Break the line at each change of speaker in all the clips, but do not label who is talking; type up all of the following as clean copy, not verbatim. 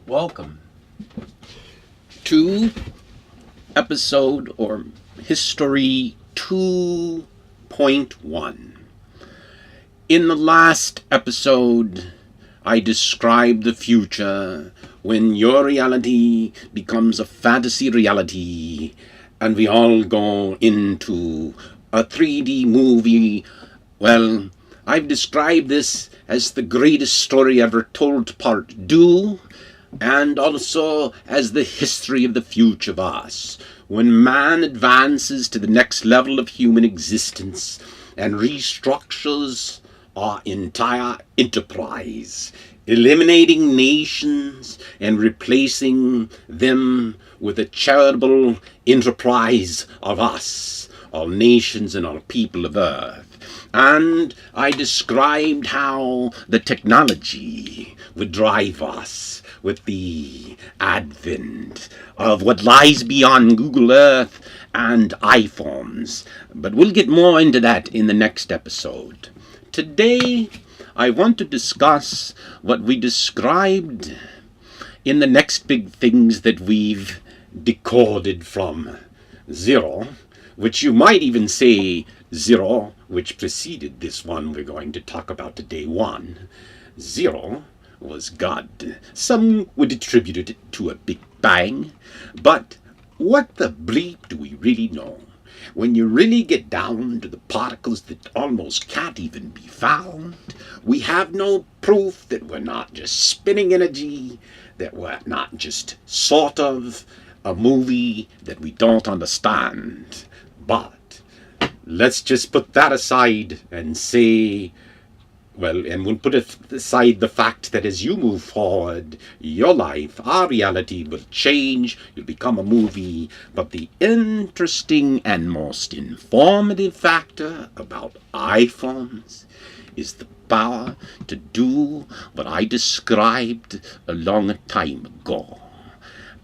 Welcome to episode or history 2.1. In the last episode, I described the future when your reality becomes a fantasy reality and we all go into a 3D movie. Well, I've described this as the greatest story ever told part 2, and also as the history of the future of us, when man advances to the next level of human existence and restructures our entire enterprise, eliminating nations and replacing them with a charitable enterprise of us, all nations and all people of earth. And I described how the technology would drive us with the advent of what lies beyond Google Earth and iPhones. But we'll get more into that in the next episode. Today, I want to discuss what we described in the next big things that we've decoded from zero, which you might even say zero, which preceded this one we're going to talk about today. 1. Zero was God. Some would attribute it to a Big Bang, but what the bleep do we really know? When you really get down to the particles that almost can't even be found, we have no proof that we're not just spinning energy, that we're not just sort of a movie that we don't understand. But let's just put that aside and say, well, and we'll put aside the fact that as you move forward, your life, our reality will change. You'll become a movie. But the interesting and most informative factor about iPhones is the power to do what I described a long time ago.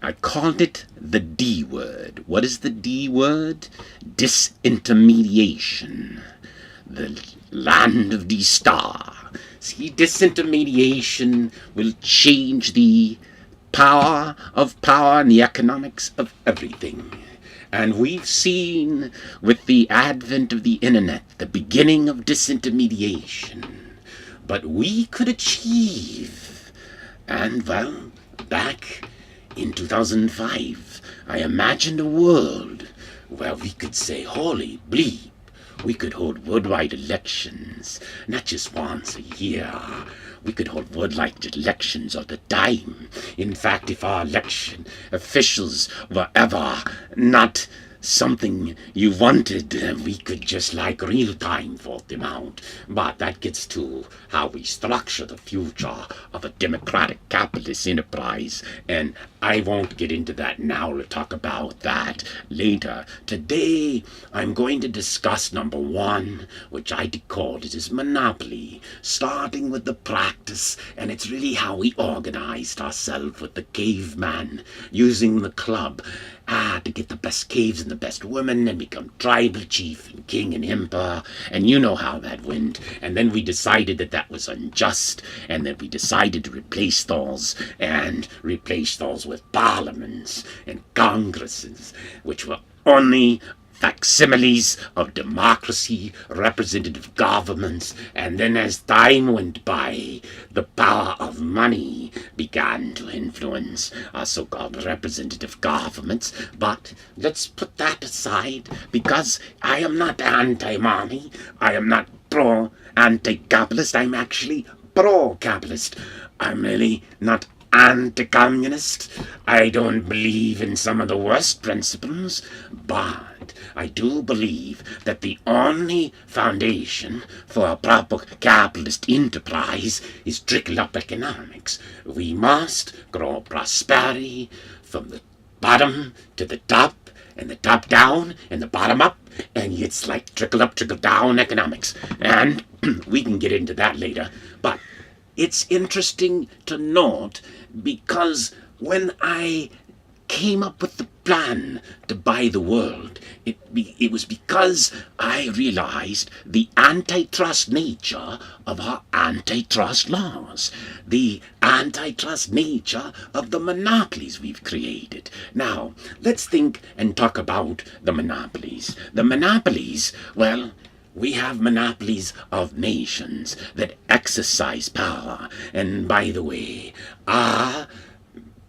I called it the D word. What is the D word? Disintermediation. The land of the star. See, disintermediation will change the power and the economics of everything. And we've seen with the advent of the internet the beginning of disintermediation. But we could achieve, and well, back in 2005, I imagined a world where we could say, holy bleep, we could hold worldwide elections, not just once a year. We could hold worldwide elections all the time. In fact, if our election officials were ever not something you wanted, we could just like real time vote them out. But that gets to how we structure the future of a democratic capitalist enterprise, and I won't get into that now. We'll talk about that later. Today, I'm going to discuss number 1, which I decoded as monopoly, starting with the practice, and it's really how we organized ourselves with the caveman, using the club to get the best caves and the best women and become tribal chief and king and emperor, and you know how that went. And then we decided that that was unjust, and then we decided to replace those with parliaments and congresses, which were only facsimiles of democracy, representative governments. And then as time went by, the power of money began to influence our so-called representative governments. But let's put that aside, because I am not anti-money. I am not pro-anti-capitalist. I'm actually pro-capitalist. I'm really not anti-communist. I don't believe in some of the worst principles, but I do believe that the only foundation for a proper capitalist enterprise is trickle-up economics. We must grow prosperity from the bottom to the top, and the top down, and the bottom up, and it's like trickle-up, trickle-down economics. And we can get into that later, but it's interesting to note, because when I came up with the plan to buy the world, it was because I realized the antitrust nature of our antitrust laws, the antitrust nature of the monopolies we've created. Now, let's think and talk about the monopolies. The monopolies, well, we have monopolies of nations that exercise power. And by the way, our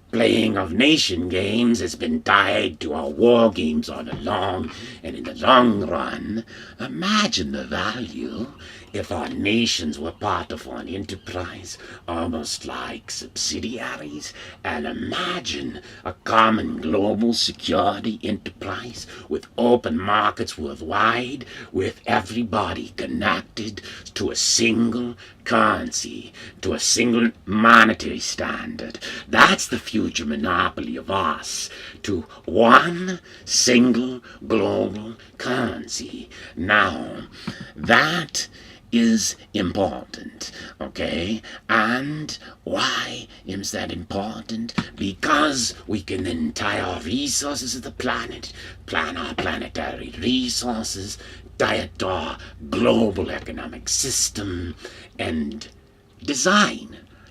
playing of nation games has been tied to our war games all along, and in the long run, imagine the value if our nations were part of one enterprise, almost like subsidiaries, and imagine a common global security enterprise with open markets worldwide, with everybody connected to a single currency, to a single monetary standard. That's the future monopoly of us, to one single global currency. Now, that is important, okay? And why is that important? Because we can then tie our resources of the planet, plan our planetary resources, diet our global economic system, and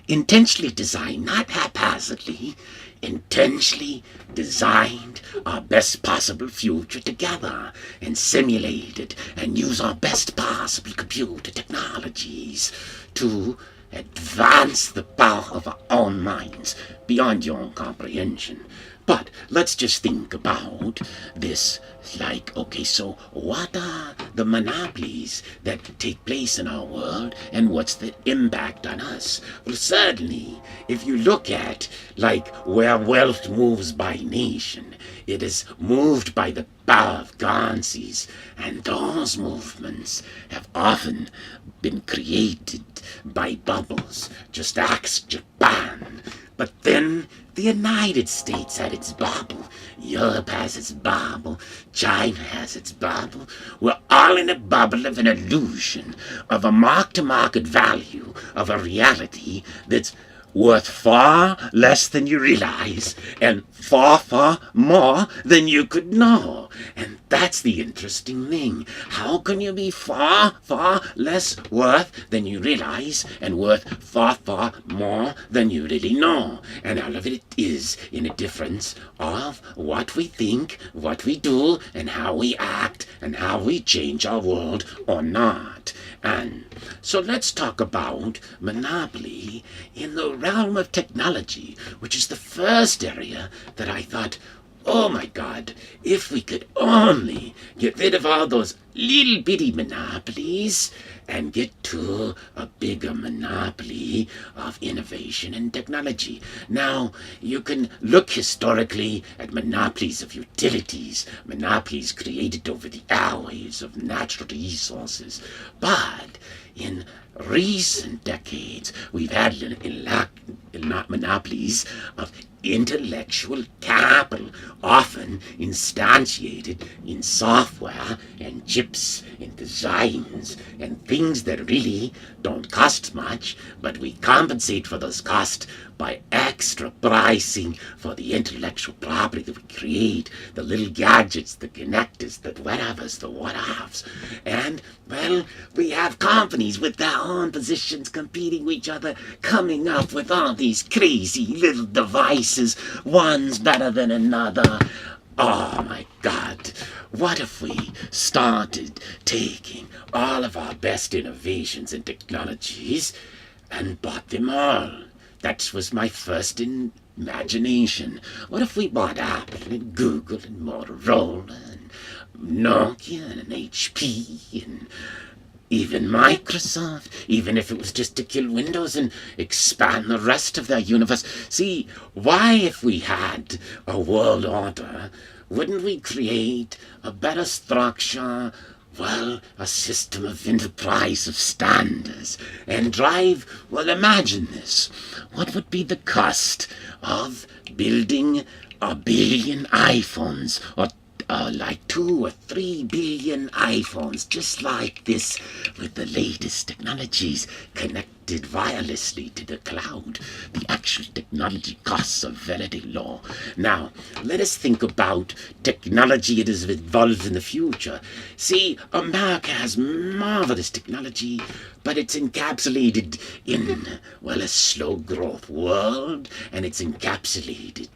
intentionally design, not haphazardly, intentionally designed our best possible future together, and simulate it and use our best possible computer technologies to advance the power of our own minds beyond your own comprehension. But let's just think about this like, okay, so what are the monopolies that take place in our world, and what's the impact on us? Well, certainly, if you look at like where wealth moves by nation, it is moved by the power of currencies, and those movements have often been created by bubbles. Just ask Japan. But then the United States had its bubble, Europe has its bubble, China has its bubble. We're all in a bubble of an illusion, of a mark-to-market value, of a reality that's worth far less than you realize, and far, far more than you could know. And that's the interesting thing. How can you be far, far less worth than you realize, and worth far, far more than you really know? And all of it is in a difference of what we think, what we do, and how we act, and how we change our world or not. And so let's talk about monopoly in the realm of technology, which is the first area that I thought, oh my God, if we could only get rid of all those little bitty monopolies and get to a bigger monopoly of innovation and technology. Now, you can look historically at monopolies of utilities, monopolies created over the airwaves of natural resources, but in recent decades, we've had monopolies of intellectual capital, often instantiated in software and chips and designs and things that really don't cost much, but we compensate for those costs by extra pricing for the intellectual property that we create, the little gadgets, the connectors, the whatevers, the what-offs. And, well, we have companies with their own positions competing with each other, coming up with all these crazy little devices, one's better than another. Oh my God, what if we started taking all of our best innovations and technologies and bought them all? That was my first imagination. What if we bought Apple and Google and Motorola and Nokia and HP and even Microsoft, even if it was just to kill Windows and expand the rest of their universe? See, why, if we had a world order, wouldn't we create a better structure, well, a system of enterprise of standards, and drive, well, imagine this. What would be the cost of building 1 billion iPhones or like 2 or 3 billion iPhones just like this, with the latest technologies connected wirelessly to the cloud. The actual technology costs are very low. Now, let us think about technology that has evolved in the future. See, America has marvelous technology, but it's encapsulated in, well, a slow growth world, and it's encapsulated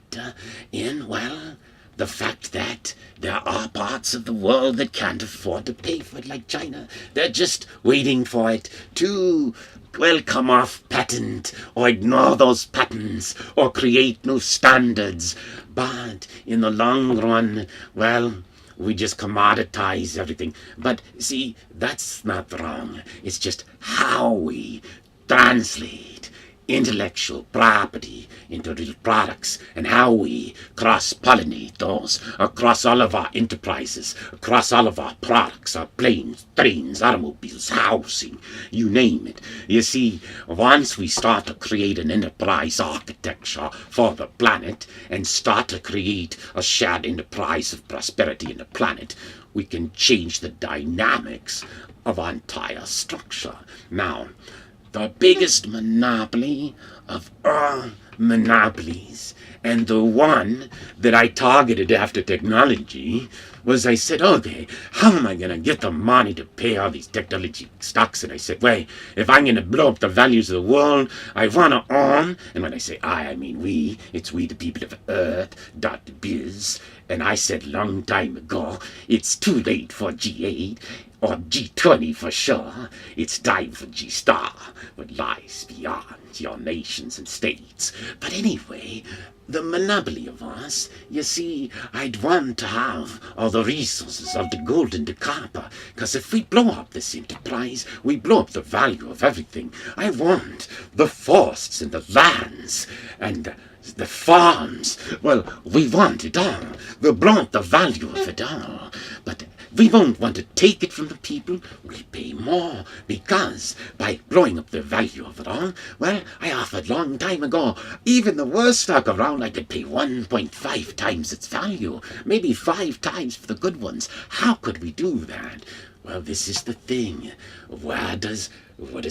in, well, the fact that there are parts of the world that can't afford to pay for it, like China. They're just waiting for it to, well, come off patent, or ignore those patents, or create new standards. But in the long run, well, we just commoditize everything. But see, that's not wrong. It's just how we translate intellectual property into real products, and how we cross-pollinate those across all of our enterprises, across all of our products, our planes, trains, automobiles, housing, you name it. You see, once we start to create an enterprise architecture for the planet, and start to create a shared enterprise of prosperity in the planet, we can change the dynamics of our entire structure. Now, the biggest monopoly of all monopolies, and the one that I targeted after technology, was I said, okay, how am I going to get the money to pay all these technology stocks? And I said, wait, if I'm going to blow up the values of the world, I want to own, and when I say I mean we, it's WeThePeopleOfEarth.biz, and I said long time ago, it's too late for G8, or G20 for sure. It's time for G-Star, what lies beyond your nations and states. But anyway, the monopoly of us, you see, I'd want to have all the resources of the gold and the copper, because if we blow up this enterprise, we blow up the value of everything. I want the forests and the lands and the farms. Well, we want it all. We'll blow up the value of it all. But we won't want to take it from the people. We'll pay more, because by blowing up the value of it all, well, I offered long time ago, even the worst stock around, I could pay 1.5 times its value, maybe 5 times for the good ones. How could we do that? Well, this is the thing. What is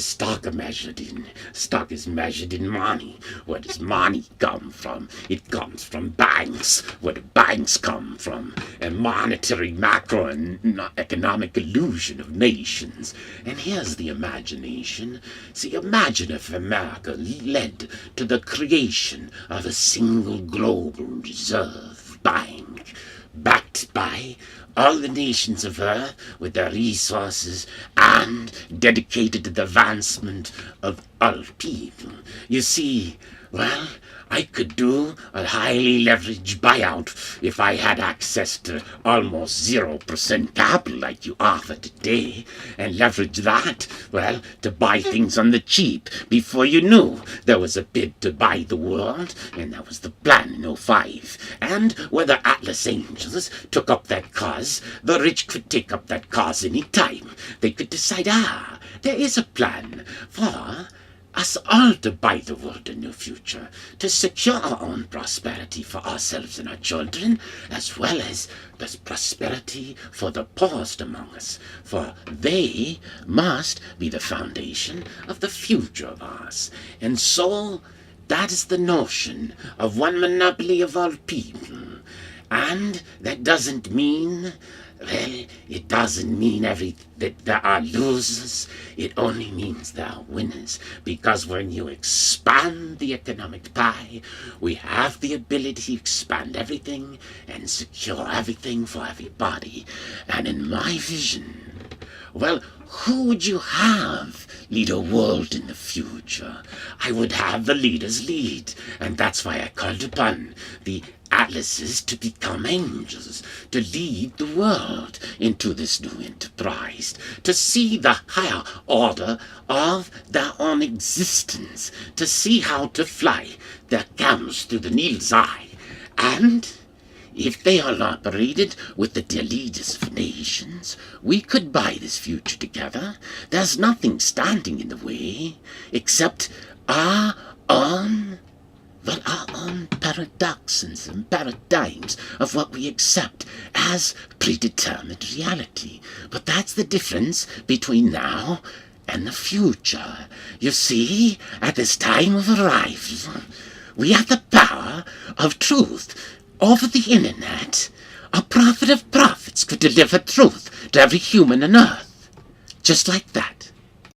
stock measured in? Stock is measured in money. Where does money come from? It comes from banks. Where do banks come from? A monetary macro and economic illusion of nations. And here's the imagination. See, imagine if America led to the creation of a single global reserve bank, backed by all the nations of Earth with their resources, and dedicated to the advancement of all people. You see, well, I could do a highly leveraged buyout if I had access to almost 0% capital like you offer today, and leverage that, well, to buy things on the cheap. Before you knew, there was a bid to buy the world, and that was the plan in '05. And whether Atlas Angels took up that cause, the rich could take up that cause any time. They could decide, there is a plan for us all to buy the world a new future, to secure our own prosperity for ourselves and our children, as well as the prosperity for the poorest among us, for they must be the foundation of the future of us. And so, that is the notion of one monopoly of all people. And that doesn't mean, well, it doesn't mean that there are losers. It only means there are winners. Because when you expand the economic pie, we have the ability to expand everything and secure everything for everybody. And in my vision, well, who would you have lead a world in the future? I would have the leaders lead. And that's why I called upon the Atlases to become angels, to lead the world into this new enterprise, to see the higher order of their own existence, to see how to fly their camels through the Nil's eye. And if they all operated with the dear leaders of nations, we could buy this future together. There's nothing standing in the way except our own but our own paradoxes and paradigms of what we accept as predetermined reality. But that's the difference between now and the future. You see, at this time of arrival, we have the power of truth over the internet. A prophet of prophets could deliver truth to every human on earth. Just like that.